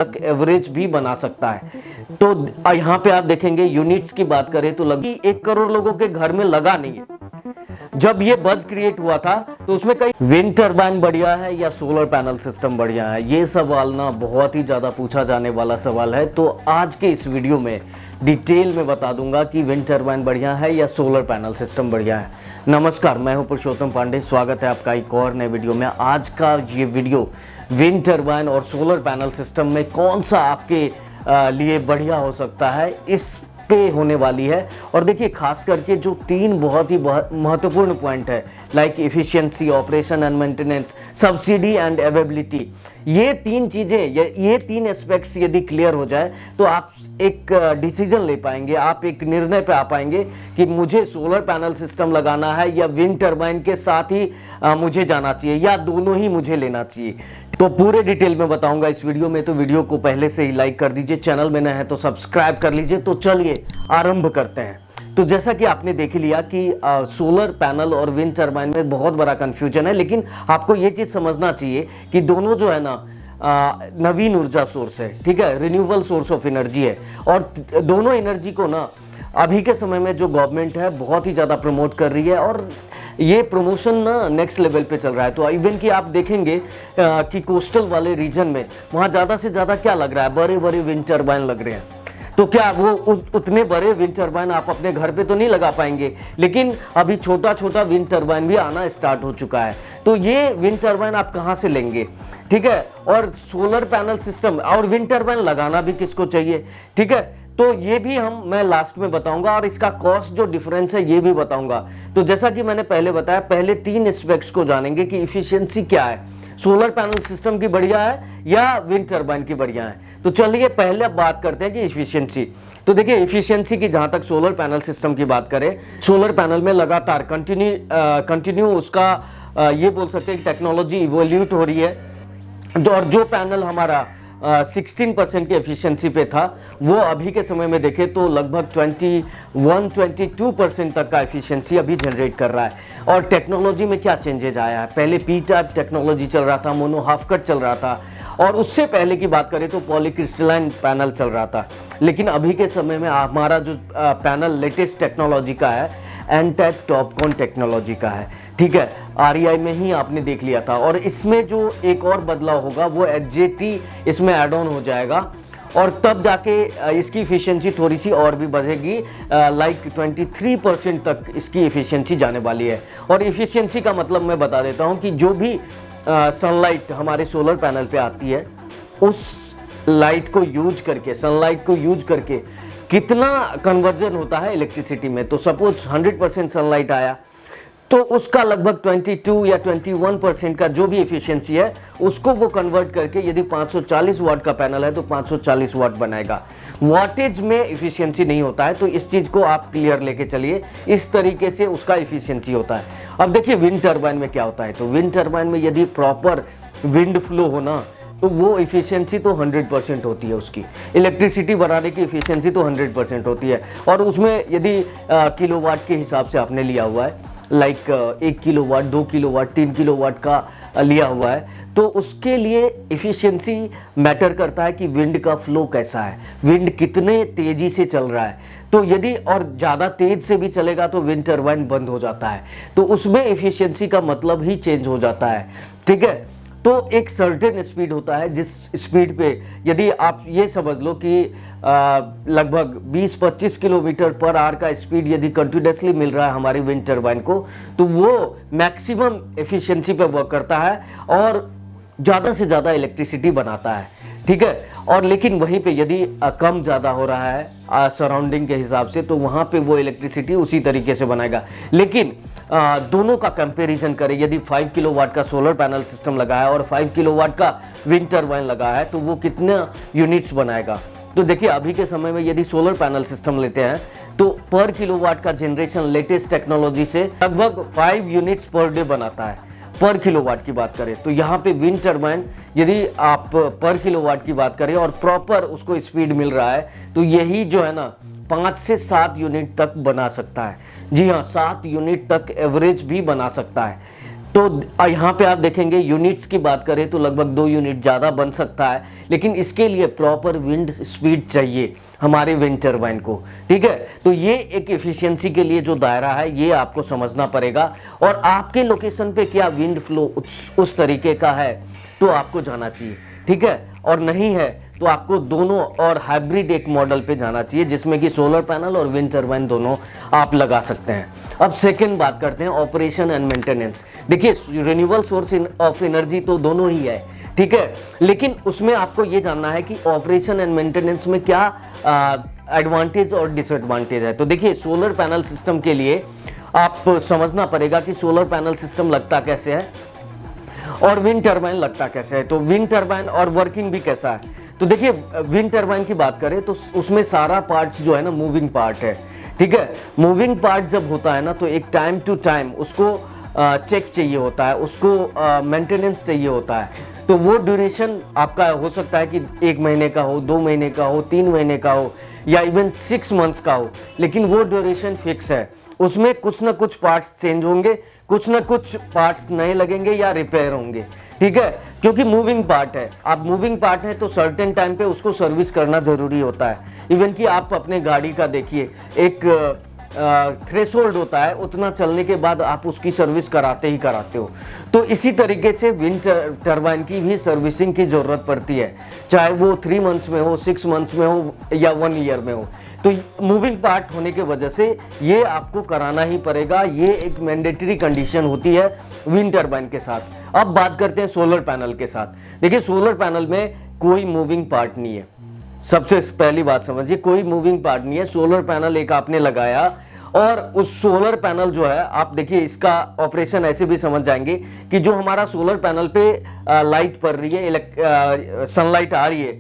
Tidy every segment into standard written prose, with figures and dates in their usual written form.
तक एवरेज भी बना सकता है। तो यहाँ पे आप देखेंगे यूनिट्स की बात करें तो लगभग 1 करोड़ लोगों के घर में लगा नहीं है। जब ये बज क्रिएट हुआ था तो उसमें कई विंड टरबाइन बढ़िया है या सोलर पैनल सिस्टम बढ़िया है, ये सवाल ना बहुत ही ज्यादा पूछा जाने वाला सवाल है। तो आज के इस वीडियो में डिटेल में बता दूंगा कि विंड टरबाइन बढ़िया है या सोलर पैनल सिस्टम बढ़िया है। नमस्कार, मैं हूं पुरुषोत्तम पांडे, स्वागत है आपका एक और नए वीडियो में। आज का ये वीडियो विंड टरबाइन और सोलर पैनल सिस्टम में कौन सा आपके लिए बढ़िया हो सकता है इस पे होने वाली है। और देखिए खास करके जो तीन बहुत ही महत्वपूर्ण पॉइंट है, like efficiency, operation and maintenance, subsidy and availability, ये तीन चीजें, ये तीन एस्पेक्ट्स यदि क्लियर हो जाए तो आप एक डिसीजन ले पाएंगे, आप एक निर्णय पे आ पाएंगे कि मुझे सोलर पैनल सिस्टम लगाना है या विंड टरबाइन के साथ ही मुझे जाना चाहिए या दोनों ही मुझे लेना चाहिए। तो पूरे डिटेल में बताऊंगा इस वीडियो में। तो वीडियो को पहले से ही लाइक कर दीजिए, चैनल में नए हैं तो सब्सक्राइब कर लीजिए। तो चलिए आरंभ करते हैं। तो जैसा कि आपने देख लिया कि सोलर पैनल और विंड टरबाइन में बहुत बड़ा कंफ्यूजन है, लेकिन आपको ये चीज समझना चाहिए कि दोनों जो है ना नवीन ऊर्जा सोर्स है, ठीक है, रिन्यूएबल सोर्स ऑफ एनर्जी है। और दोनों एनर्जी को ना अभी के समय में जो गवर्नमेंट है बहुत ही ज़्यादा प्रमोट कर रही है और ये प्रमोशन ना नेक्स्ट लेवल पे चल रहा है। तो इवन कि आप देखेंगे कि कोस्टल वाले रीजन में वहाँ ज़्यादा से ज़्यादा क्या लग रहा है, बड़े बड़े विंड टरबाइन लग रहे हैं। तो क्या वो उतने बड़े विंड टरबाइन आप अपने घर पे तो नहीं लगा पाएंगे, लेकिन अभी छोटा छोटा विंड टरबाइन भी आना स्टार्ट हो चुका है। तो ये विंड टरबाइन आप कहाँ से लेंगे, ठीक है। और सोलर पैनल सिस्टम और विंड टरबाइन लगाना भी किसको चाहिए, ठीक है। तो ये भी मैं लास्ट में बताऊंगा और इसका कॉस्ट जो डिफरेंस है ये भी बताऊंगा। तो जैसा कि मैंने पहले बताया, पहले तीन एस्पेक्ट्स को जानेंगे कि इफिशियंसी क्या है, सोलर पैनल सिस्टम की बढ़िया है या विंड टरबाइन की बढ़िया है। तो चलिए पहले अब बात करते हैं कि इफिशियंसी। तो देखिए इफिशियंसी की जहां तक सोलर पैनल सिस्टम की बात करें, सोलर पैनल में लगातार कंटिन्यू उसका ये बोल सकते हैं कि टेक्नोलॉजी इवोल्यूट हो रही है। और जो पैनल हमारा 16% के एफिशिएंसी पे था, वो अभी के समय में देखें तो लगभग 21-22% तक का एफिशिएंसी अभी जनरेट कर रहा है। और टेक्नोलॉजी में क्या चेंजेज आया है, पहले पी टाइप टेक्नोलॉजी चल रहा था, मोनो हाफ कट चल रहा था, और उससे पहले की बात करें तो पॉलीक्रिस्टलाइन पैनल चल रहा था। लेकिन अभी के समय में हमारा जो पैनल लेटेस्ट टेक्नोलॉजी का है, एन टाइप टॉपकॉन टेक्नोलॉजी का है, ठीक है। आरईआई में ही आपने देख लिया था। और इसमें जो एक और बदलाव होगा वो एचजेटी इसमें ऐड ऑन हो जाएगा और तब जाके इसकी इफिशियंसी थोड़ी सी और भी बढ़ेगी, लाइक 23% तक इसकी इफिशियंसी जाने वाली है। और इफिशियंसी का मतलब मैं बता देता हूँ कि जो भी सनलाइट हमारे सोलर पैनल पे आती है, उस लाइट को यूज करके, सनलाइट को यूज करके कितना कन्वर्जन होता है इलेक्ट्रिसिटी में। तो सपोज 100% सनलाइट आया तो उसका लगभग 22 या 21% का जो भी एफिशिएंसी है उसको वो कन्वर्ट करके, यदि 540 वाट का पैनल है तो 540 वाट बनाएगा। वाटेज में एफिशिएंसी नहीं होता है, तो इस चीज़ को आप क्लियर लेके चलिए। इस तरीके से उसका एफिशिएंसी होता है। अब देखिए विंड टरबाइन में क्या होता है। तो विंड टरबाइन में यदि प्रॉपर विंड फ्लो हो ना, तो वो इफिशियंसी तो 100% होती है, उसकी इलेक्ट्रिसिटी बनाने की इफिशियंसी तो 100% होती है। और उसमें यदि किलोवाट के हिसाब से आपने लिया हुआ है, लाइक 1 किलोवाट, 2 किलोवाट, 3 किलोवाट का लिया हुआ है, तो उसके लिए इफिशियंसी मैटर करता है कि विंड का फ्लो कैसा है, विंड कितने तेजी से चल रहा है। तो यदि और ज़्यादा तेज से भी चलेगा तो विंड टरबाइन बंद हो जाता है, तो उसमें इफिशियंसी का मतलब ही चेंज हो जाता है, ठीक है। तो एक सर्टेन स्पीड होता है जिस स्पीड पे यदि आप ये समझ लो कि लगभग 20-25 किलोमीटर पर आवर का स्पीड यदि कंटिन्यूसली मिल रहा है हमारी विंड टरबाइन को, तो वो मैक्सिमम एफिशिएंसी पे वर्क करता है और ज़्यादा से ज़्यादा इलेक्ट्रिसिटी बनाता है, ठीक है। और लेकिन वहीं पे यदि कम ज़्यादा हो रहा है सराउंडिंग के हिसाब से, तो वहाँ पे वो इलेक्ट्रिसिटी उसी तरीके से बनाएगा। लेकिन दोनों का कंपैरिजन करें, यदि 5 किलोवाट का सोलर पैनल सिस्टम लगा है और 5 किलोवाट का विंड टरबाइन लगा है, तो वो कितने यूनिट्स बनाएगा। तो देखिए अभी के समय में यदि सोलर पैनल सिस्टम लेते हैं तो पर किलोवाट का जनरेशन लेटेस्ट टेक्नोलॉजी से लगभग 5 यूनिट्स पर डे बनाता है, पर किलोवाट की बात करें। तो यहाँ पे विंड टरबाइन यदि आप पर किलोवाट की बात करें और प्रॉपर उसको स्पीड मिल रहा है, तो यही जो है ना 5 से 7 यूनिट तक बना सकता है। जी हाँ, 7 यूनिट तक एवरेज भी बना सकता है। तो यहाँ पे आप देखेंगे यूनिट्स की बात करें तो लगभग 2 यूनिट ज़्यादा बन सकता है, लेकिन इसके लिए प्रॉपर विंड स्पीड चाहिए हमारे विंड टरबाइन को, ठीक है। तो ये एक एफिशिएंसी के लिए जो दायरा है ये आपको समझना पड़ेगा, और आपके लोकेशन पे क्या विंड फ्लो उस तरीके का है तो आपको जाना चाहिए, ठीक है। और नहीं है तो आपको दोनों और हाइब्रिड एक मॉडल पे जाना चाहिए जिसमें कि सोलर पैनल और विंड टरबाइन दोनों आप लगा सकते हैं। अब सेकंड बात करते हैं ऑपरेशन एंड मेंटेनेंस। देखिए रिन्यूएबल सोर्स ऑफ एनर्जी तो दोनों ही है, ठीक है, लेकिन उसमें आपको ये जानना है कि ऑपरेशन एंड मेंटेनेंस में क्या एडवांटेज और डिसएडवांटेज है। तो देखिए सोलर पैनल सिस्टम के लिए आप समझना पड़ेगा कि सोलर पैनल सिस्टम लगता कैसे है और विंड टरबाइन लगता कैसे है, तो विंड टरबाइन और वर्किंग भी कैसा है। तो देखिए विंड टरबाइन की बात करें तो उसमें सारा पार्ट्स जो है ना मूविंग पार्ट है, ठीक है। मूविंग पार्ट जब होता है ना तो एक टाइम टू टाइम उसको चेक चाहिए होता है, उसको मेंटेनेंस चाहिए होता है। तो वो ड्यूरेशन आपका हो सकता है कि 1 महीने का हो, 2 महीने का हो, 3 महीने का हो, या इवन 6 मंथ्स का हो, लेकिन वो ड्यूरेशन फिक्स है। उसमें कुछ ना कुछ पार्ट्स चेंज होंगे, कुछ ना कुछ पार्ट्स नए लगेंगे या रिपेयर होंगे, ठीक है, क्योंकि मूविंग पार्ट है। आप मूविंग पार्ट है तो सर्टेन टाइम पे उसको सर्विस करना ज़रूरी होता है। इवन कि आप अपने गाड़ी का देखिए एक थ्रेशोल्ड होता है, उतना चलने के बाद आप उसकी सर्विस कराते ही कराते हो। तो इसी तरीके से विंड टरबाइन की भी सर्विसिंग की ज़रूरत पड़ती है, चाहे वो 3 मंथ्स में हो, 6 मंथ्स में हो या 1 ईयर में हो। तो मूविंग पार्ट होने के वजह से ये आपको कराना ही पड़ेगा, ये एक मैंडेटरी कंडीशन होती है विंड टरबाइन के साथ। अब बात करते हैं सोलर पैनल के साथ। देखिए सोलर पैनल में कोई मूविंग पार्ट नहीं है, सबसे पहली बात समझिए, कोई मूविंग पार्ट नहीं है। सोलर पैनल एक आपने लगाया और उस सोलर पैनल जो है, आप देखिए इसका ऑपरेशन ऐसे भी समझ जाएंगे कि जो हमारा सोलर पैनल पे लाइट पड़ रही है, सनलाइट आ रही है,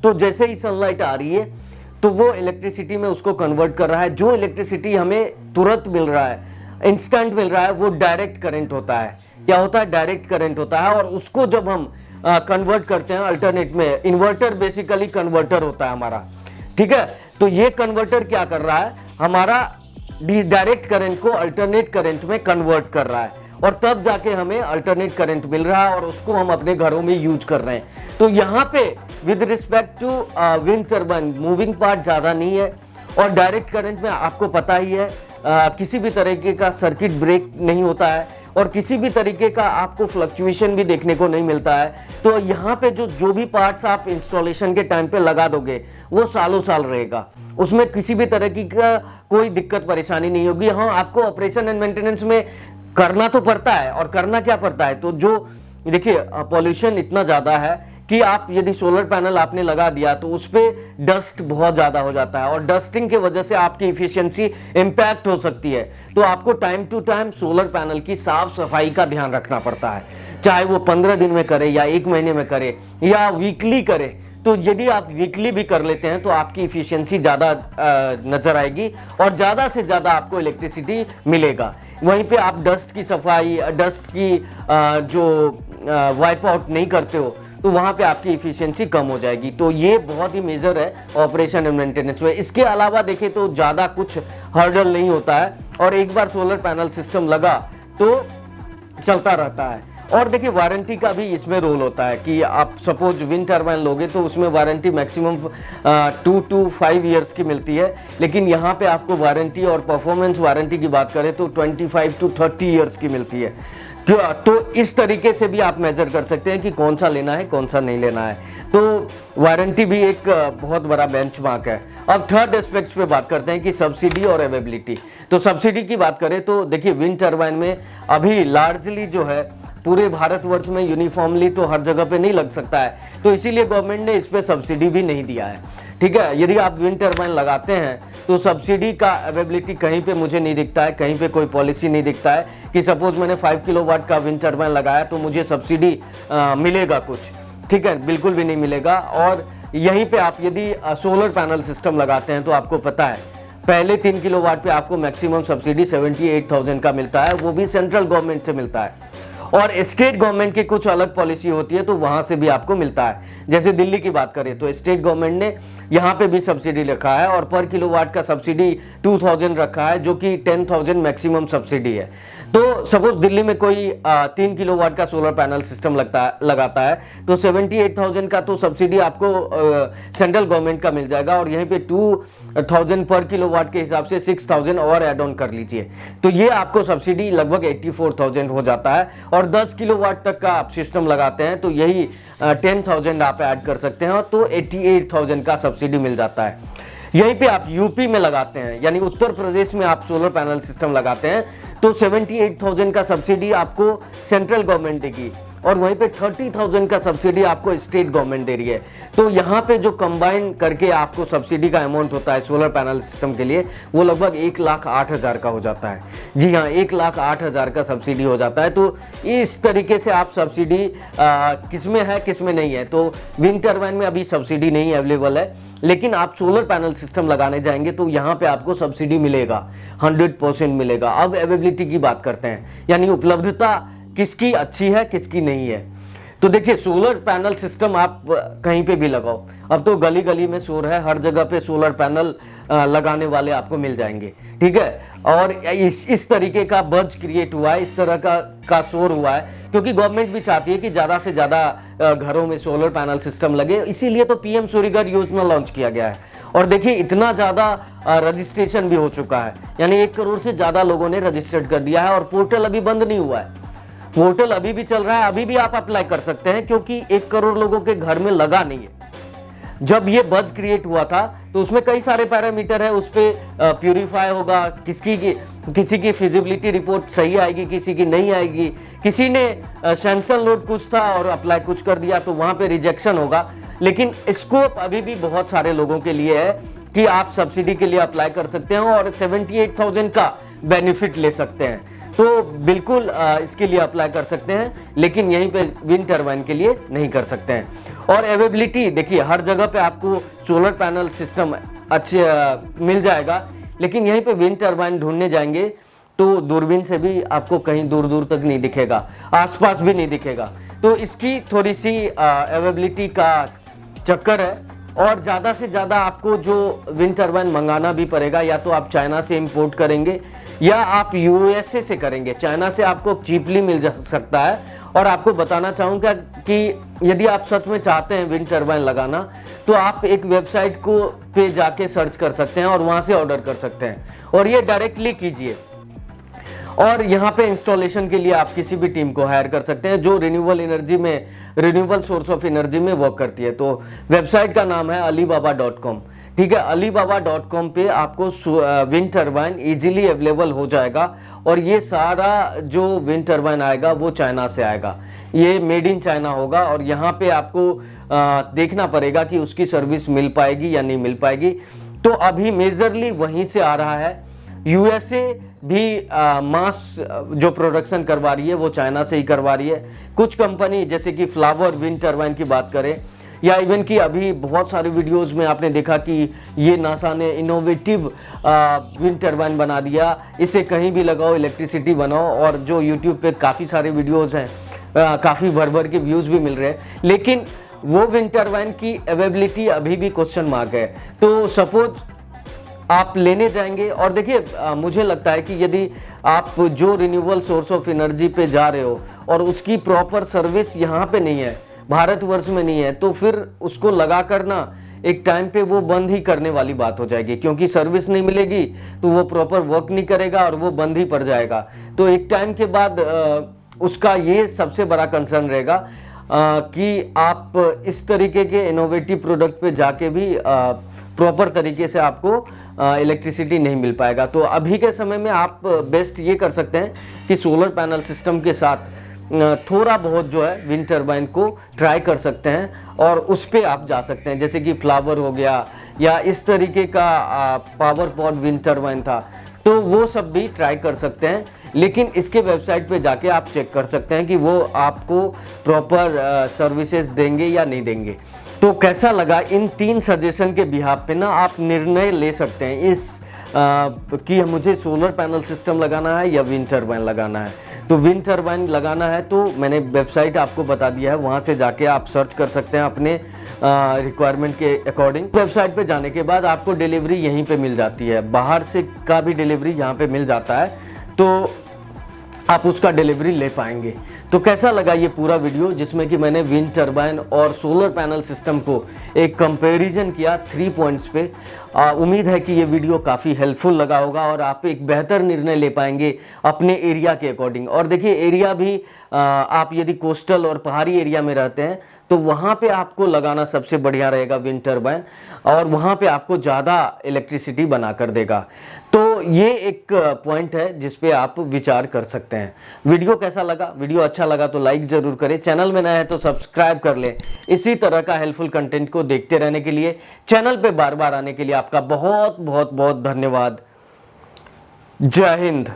तो जैसे ही सनलाइट आ रही है तो वो इलेक्ट्रिसिटी में उसको कन्वर्ट कर रहा है। जो इलेक्ट्रिसिटी हमें तुरंत मिल रहा है, इंस्टेंट मिल रहा है, वो डायरेक्ट करंट होता है। क्या होता है? डायरेक्ट करंट होता है। और उसको जब हम कन्वर्ट करते हैं अल्टरनेट में, इन्वर्टर बेसिकली कन्वर्टर होता है हमारा, ठीक है। तो ये कन्वर्टर क्या कर रहा है, हमारा डायरेक्ट करंट को अल्टरनेट करंट में कन्वर्ट कर रहा है, और तब जाके हमें अल्टरनेट करंट मिल रहा है और उसको हम अपने घरों में यूज कर रहे हैं। तो यहाँ पे with respect to wind turbine moving part ज़्यादा नहीं है, और डायरेक्ट करंट में आपको पता ही है किसी भी तरीके का सर्किट ब्रेक नहीं होता है, और किसी भी तरीके का आपको फ्लक्चुएशन भी देखने को नहीं मिलता है। तो यहाँ पे जो भी पार्ट्स आप इंस्टॉलेशन के टाइम पे लगा दोगे वो सालों साल रहेगा, उसमें किसी भी तरह की का कोई दिक्कत परेशानी नहीं होगी। हाँ, आपको ऑपरेशन एंड मेंटेनेंस में करना तो पड़ता है, और करना क्या पड़ता है, तो जो देखिए पॉल्यूशन इतना ज़्यादा है कि आप यदि सोलर पैनल आपने लगा दिया तो उस पर डस्ट बहुत ज़्यादा हो जाता है, और डस्टिंग की वजह से आपकी इफिशियंसी इम्पैक्ट हो सकती है। तो आपको time to time solar panel की साफ सफाई का ध्यान रखना पड़ता है, चाहे वो 15 दिन में करे या 1 महीने में करे या वीकली करे। तो यदि आप वीकली भी कर लेते हैं तो आपकी इफिशियंसी ज़्यादा नज़र आएगी और ज़्यादा से ज़्यादा आपको इलेक्ट्रिसिटी मिलेगा। वहीं पे आप डस्ट की सफाई, डस्ट की जो वाइप आउट नहीं करते हो तो वहाँ पे आपकी इफिशियंसी कम हो जाएगी। तो ये बहुत ही मेजर है ऑपरेशन एंड मेंटेनेंस में। इसके अलावा देखें तो ज़्यादा कुछ हर्डल नहीं होता है, और एक बार सोलर पैनल सिस्टम लगा तो चलता रहता है। और देखिए वारंटी का भी इसमें रोल होता है कि आप सपोज विंड टरबाइन लोगे तो उसमें वारंटी मैक्सिमम 2 to 5 ईयर्स की मिलती है, लेकिन यहाँ पे आपको वारंटी और परफॉर्मेंस वारंटी की बात करें तो 25 to 30 ईयर्स की मिलती है। तो इस तरीके से भी आप मेजर कर सकते हैं कि कौन सा लेना है, कौन सा नहीं लेना है। तो वारंटी भी एक बहुत बड़ा बेंचमार्क है। अब थर्ड एस्पेक्ट्स पे बात करते हैं कि सब्सिडी और अवेलेबिलिटी। तो सब्सिडी की बात करें तो देखिए विंड टरबाइन में अभी लार्जली जो है पूरे भारतवर्ष में यूनिफॉर्मली तो हर जगह पे नहीं लग सकता है, तो इसीलिए गवर्नमेंट ने इस पे सब्सिडी भी नहीं दिया है, ठीक है। यदि आप विंड टरबाइन लगाते हैं तो सब्सिडी का अवेलेबिलिटी कहीं पे मुझे नहीं दिखता है, कहीं पे कोई पॉलिसी नहीं दिखता है कि सपोज मैंने 5 किलोवाट का विंड टरबाइन लगाया तो मुझे सब्सिडी मिलेगा कुछ, ठीक है, बिल्कुल भी नहीं मिलेगा। और यहीं पे आप यदि सोलर पैनल सिस्टम लगाते हैं तो आपको पता है पहले 3 किलोवाट पे आपको मैक्सिमम सब्सिडी 78,000 का मिलता है, वो भी सेंट्रल गवर्नमेंट से मिलता है। और स्टेट गवर्नमेंट की कुछ अलग पॉलिसी होती है, तो वहां से भी आपको मिलता है। जैसे दिल्ली की बात करें तो स्टेट गवर्नमेंट ने यहाँ पे भी सब्सिडी रखा है और पर किलोवाट का सब्सिडी 2000 रखा है, जो कि 10,000 मैक्सिमम सब्सिडी है। तो सपोज दिल्ली में कोई 3 किलोवाट का सोलर पैनल सिस्टम लगाता है तो 78,000 का तो सब्सिडी आपको सेंट्रल गवर्नमेंट का मिल जाएगा, और यहीं पे 2,000 पर किलोवाट के हिसाब से 6,000 और ऐड ऑन कर लीजिए, तो ये आपको सब्सिडी लगभग 84,000 हो जाता है। और 10 किलोवाट तक का आप सिस्टम लगाते हैं तो यही 10,000 आप ऐड कर सकते हैं, तो 88,000 का सब्सिडी मिल जाता है। यहीं पे आप यूपी में लगाते हैं, यानी उत्तर प्रदेश में आप सोलर पैनल सिस्टम लगाते हैं तो 78,000 का सब्सिडी आपको सेंट्रल गवर्नमेंट देगी, और वहीं पे 30,000 का सब्सिडी आपको स्टेट गवर्नमेंट दे रही है। तो यहाँ पे जो कंबाइन करके आपको सब्सिडी का अमाउंट होता है सोलर पैनल सिस्टम के लिए, वो लगभग 1,08,000 का हो जाता है। जी हाँ, 1,08,000 का सब्सिडी हो जाता है। तो इस तरीके से आप सब्सिडी किसमें है किसमें नहीं है। तो विंड टर्बाइन में अभी सब्सिडी नहीं अवेलेबल है, लेकिन आप सोलर पैनल सिस्टम लगाने जाएंगे तो यहाँ पे आपको सब्सिडी मिलेगा, 100% मिलेगा। अब अवेलेबिलिटी की बात करते हैं, यानी उपलब्धता किसकी अच्छी है किसकी नहीं है। तो देखिए, सोलर पैनल सिस्टम आप कहीं पे भी लगाओ, अब तो गली गली में शोर है, हर जगह पे सोलर पैनल लगाने वाले आपको मिल जाएंगे, ठीक है। और इस तरीके का बज क्रिएट हुआ है, इस तरह का शोर हुआ है, क्योंकि गवर्नमेंट भी चाहती है कि ज़्यादा से ज़्यादा घरों में सोलर पैनल सिस्टम लगे, इसीलिए तो पीएम सूर्यघर योजना लॉन्च किया गया है। और देखिए, इतना ज़्यादा रजिस्ट्रेशन भी हो चुका है, यानी 1 करोड़ से ज़्यादा लोगों ने रजिस्टर्ड कर दिया है, और पोर्टल अभी बंद नहीं हुआ है, पोर्टल अभी भी चल रहा है, अभी भी आप अप्लाई कर सकते हैं, क्योंकि 1 करोड़ लोगों के घर में लगा नहीं है। जब ये बज क्रिएट हुआ था तो उसमें कई सारे पैरामीटर है, उस पर प्यूरिफाई होगा, किसी की फिजिबिलिटी रिपोर्ट सही आएगी, किसी की नहीं आएगी, किसी ने सैंक्शन लोड कुछ था और अप्लाई कुछ कर दिया तो वहां पे रिजेक्शन होगा। लेकिन स्कोप अभी भी बहुत सारे लोगों के लिए है कि आप सब्सिडी के लिए अप्लाई कर सकते हैं और 78,000 का बेनिफिट ले सकते हैं। तो बिल्कुल इसके लिए अप्लाई कर सकते हैं, लेकिन यहीं पे विंड टर्बाइन के लिए नहीं कर सकते हैं। और अवेलेबिलिटी देखिए, हर जगह पे आपको सोलर पैनल सिस्टम अच्छे मिल जाएगा, लेकिन यहीं पे विंड टर्बाइन ढूंढने जाएंगे तो दूरबीन से भी आपको कहीं दूर दूर तक नहीं दिखेगा, आसपास भी नहीं दिखेगा। तो इसकी थोड़ी सी अवेलेबिलिटी का चक्कर है, और ज़्यादा से ज़्यादा आपको जो विंड टर्बाइन मंगाना भी पड़ेगा, या तो आप चाइना से इंपोर्ट करेंगे या आप यूएसए से करेंगे। चाइना से आपको चीपली मिल सकता है। और आपको बताना चाहूँगा कि यदि आप सच में चाहते हैं विंड टर्बाइन लगाना, तो आप एक वेबसाइट को पे जाके सर्च कर सकते हैं और वहाँ से ऑर्डर कर सकते हैं, और ये डायरेक्टली कीजिए। और यहाँ पे इंस्टॉलेशन के लिए आप किसी भी टीम को हायर कर सकते हैं जो रिन्यूएबल सोर्स ऑफ एनर्जी में वर्क करती है। तो वेबसाइट का नाम है alibaba.com, ठीक है। alibaba.com पे आपको विंड टर्बाइन इजीली अवेलेबल हो जाएगा, और ये सारा जो विंड टर्बाइन आएगा वो चाइना से आएगा, ये मेड इन चाइना होगा। और यहाँ पे आपको देखना पड़ेगा कि उसकी सर्विस मिल पाएगी या नहीं मिल पाएगी। तो अभी मेजरली वहीं से आ रहा है। यूएसए भी मास जो प्रोडक्शन करवा रही है वो चाइना से ही करवा रही है। कुछ कंपनी जैसे कि फ्लावर विंड टर्बाइन की बात करें, या इवन कि अभी बहुत सारे वीडियोस में आपने देखा कि ये नासा ने इनोवेटिव विंड टर्बाइन बना दिया, इसे कहीं भी लगाओ, इलेक्ट्रिसिटी बनाओ। और जो यूट्यूब पे काफ़ी सारे वीडियोस हैं, काफ़ी भर के व्यूज़ भी मिल रहे हैं, लेकिन वो विंड टर्बाइन की अवेलेबिलिटी अभी भी क्वेश्चन मार्क है। तो सपोज आप लेने जाएंगे, और देखिए मुझे लगता है कि यदि आप जो रिन्यूएबल सोर्स ऑफ एनर्जी पे जा रहे हो और उसकी प्रॉपर सर्विस यहाँ पे नहीं है, भारतवर्ष में नहीं है, तो फिर उसको लगा कर ना एक टाइम पे वो बंद ही करने वाली बात हो जाएगी, क्योंकि सर्विस नहीं मिलेगी तो वो प्रॉपर वर्क नहीं करेगा और वो बंद ही पड़ जाएगा। तो एक टाइम के बाद उसका ये सबसे बड़ा कंसर्न रहेगा कि आप इस तरीके के इनोवेटिव प्रोडक्ट पे जाके भी प्रॉपर तरीके से आपको इलेक्ट्रिसिटी नहीं मिल पाएगा। तो अभी के समय में आप बेस्ट ये कर सकते हैं कि सोलर पैनल सिस्टम के साथ थोड़ा बहुत जो है विंड टर्बाइन को ट्राई कर सकते हैं, और उस पे आप जा सकते हैं, जैसे कि फ्लावर हो गया या इस तरीके का पावर पॉड विंड टर्बाइन था, तो वो सब भी ट्राई कर सकते हैं। लेकिन इसके वेबसाइट पे जाके आप चेक कर सकते हैं कि वो आपको प्रॉपर सर्विसेज देंगे या नहीं देंगे। तो कैसा लगा इन 3 सजेशन के बिहाफ पे ना आप निर्णय ले सकते हैं इस कि मुझे सोलर पैनल सिस्टम लगाना है या विंड टर्बाइन लगाना है। तो विंड टर्बाइन लगाना है तो मैंने वेबसाइट आपको बता दिया है, वहाँ से जाके आप सर्च कर सकते हैं अपने रिक्वायरमेंट के अकॉर्डिंग। वेबसाइट पे जाने के बाद आपको डिलीवरी यहीं पे मिल जाती है, बाहर से का भी डिलीवरी यहाँ पे मिल जाता है, तो आप उसका डिलीवरी ले पाएंगे। तो कैसा लगा ये पूरा वीडियो जिसमें कि मैंने विंड टर्बाइन और सोलर पैनल सिस्टम को एक कंपैरिजन किया 3 पॉइंट्स पे। उम्मीद है कि ये वीडियो काफ़ी हेल्पफुल लगा होगा और आप एक बेहतर निर्णय ले पाएंगे अपने एरिया के अकॉर्डिंग। और देखिए एरिया भी आप यदि कोस्टल और पहाड़ी एरिया में रहते हैं तो वहाँ पे आपको लगाना सबसे बढ़िया रहेगा विंड टर्बाइन, और वहाँ पे आपको ज़्यादा इलेक्ट्रिसिटी बना कर देगा। तो ये एक पॉइंट है जिस पे आप विचार कर सकते हैं। वीडियो कैसा लगा? वीडियो अच्छा लगा तो लाइक ज़रूर करें, चैनल में नया है तो सब्सक्राइब कर लें। इसी तरह का हेल्पफुल कंटेंट को देखते रहने के लिए, चैनल पे बार बार आने के लिए आपका बहुत बहुत बहुत धन्यवाद। जय हिंद।